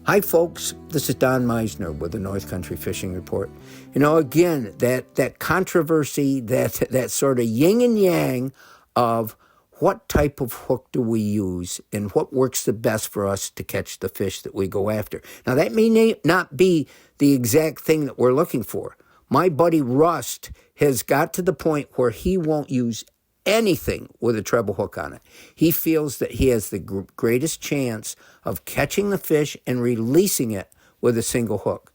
Hi, folks. This is Don Meisner with the North Country Fishing Report. Again, that controversy, that sort of yin and yang of what type of hook do we use and what works the best for us to catch the fish that we go after. Now, that may not be the exact thing that we're looking for. My buddy Rust has got to the point where he won't use anything with a treble hook on it. He feels that he has the greatest chance of catching the fish and releasing it with a single hook.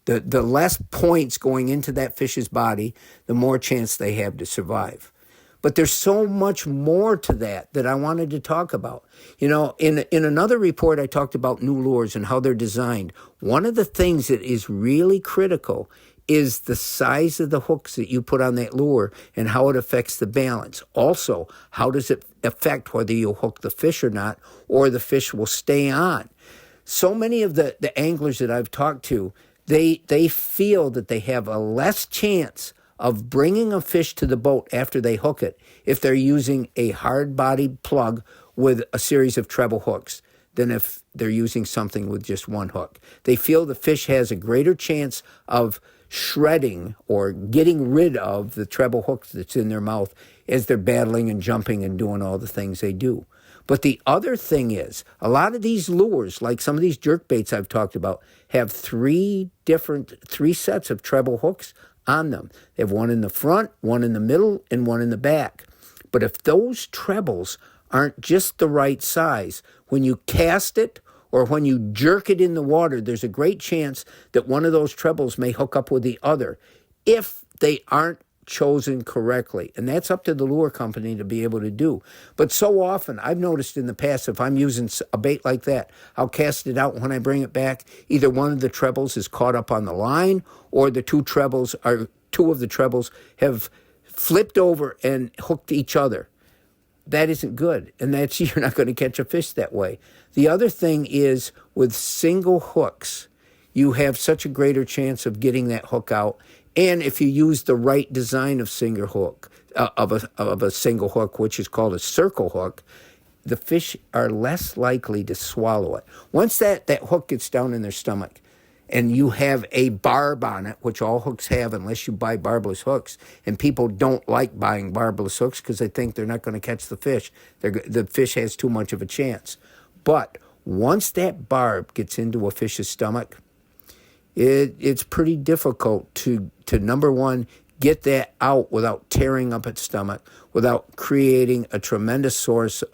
The less points going into that fish's body, the more chance they have to survive. But there's so much more to that I wanted to talk about. In another report, I talked about new lures and how they're designed. One of the things that is really critical is the size of the hooks that you put on that lure and how it affects the balance. Also, how does it affect whether you hook the fish or not, or the fish will stay on? So many of the anglers that I've talked to, they feel that they have a less chance of bringing a fish to the boat after they hook it if they're using a hard-bodied plug with a series of treble hooks than if they're using something with just one hook. They feel the fish has a greater chance of shredding or getting rid of the treble hooks that's in their mouth as they're battling and jumping and doing all the things they do. But the other thing is, a lot of these lures, like some of these jerk baits I've talked about, have three sets of treble hooks on them. They have one in the front, one in the middle, and one in the back. But if those trebles aren't just the right size, when you cast it or when you jerk it in the water, there's a great chance that one of those trebles may hook up with the other if they aren't chosen correctly. And that's up to the lure company to be able to do. But so often, I've noticed in the past, if I'm using a bait like that, I'll cast it out. When I bring it back, either one of the trebles is caught up on the line, or two of the trebles have flipped over and hooked each other. That isn't good, and you're not going to catch a fish that way. The other thing is, with single hooks, you have such a greater chance of getting that hook out. And if you use the right design of single hook, of a single hook, which is called a circle hook, the fish are less likely to swallow it. Once that hook gets down in their stomach, and you have a barb on it, which all hooks have unless you buy barbless hooks. And people don't like buying barbless hooks because they think they're not going to catch the fish. The fish has too much of a chance. But once that barb gets into a fish's stomach, it's pretty difficult to number one, get that out without tearing up its stomach, without creating a tremendous source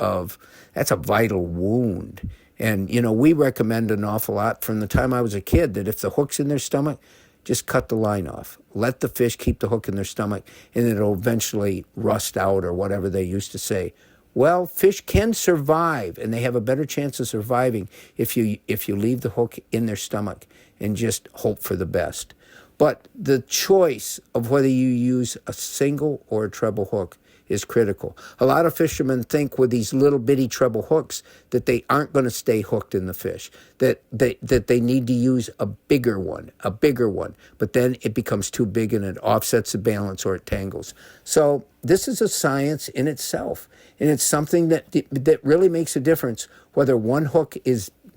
that's a vital wound. And, we recommend an awful lot from the time I was a kid that if the hook's in their stomach, just cut the line off. Let the fish keep the hook in their stomach, and it'll eventually rust out or whatever they used to say. Well, fish can survive, and they have a better chance of surviving if you leave the hook in their stomach and just hope for the best. But the choice of whether you use a single or a treble hook is critical. A lot of fishermen think with these little bitty treble hooks that they aren't going to stay hooked in the fish, that they need to use a bigger one, but then it becomes too big and it offsets the balance or it tangles. So this is a science in itself, and it's something that really makes a difference whether one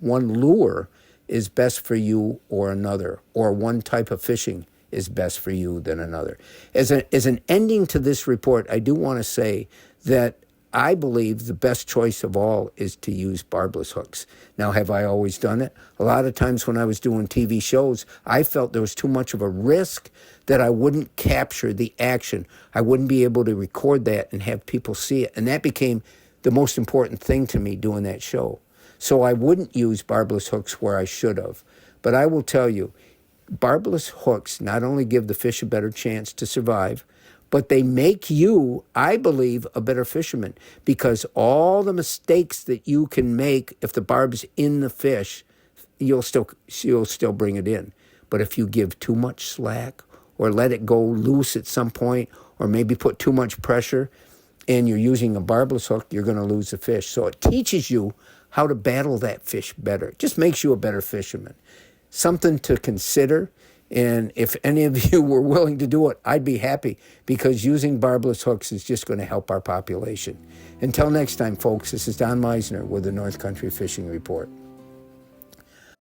lure is best for you or another, or one type of fishing is best for you than another. As an ending to this report, I do want to say that I believe the best choice of all is to use barbless hooks. Now, have I always done it? A lot of times when I was doing TV shows, I felt there was too much of a risk that I wouldn't capture the action. I wouldn't be able to record that and have people see it. And that became the most important thing to me doing that show. So I wouldn't use barbless hooks where I should have. But I will tell you, barbless hooks not only give the fish a better chance to survive, but they make you, I believe, a better fisherman, because all the mistakes that you can make if the barb's in the fish, you'll still bring it in. But if you give too much slack or let it go loose at some point, or maybe put too much pressure, and you're using a barbless hook, you're going to lose the fish. So it teaches you how to battle that fish better. It just makes you a better fisherman. Something to consider, and if any of you were willing to do it, I'd be happy, because using barbless hooks is just going to help our population. Until next time, folks, this is Don Meisner with the North Country Fishing Report.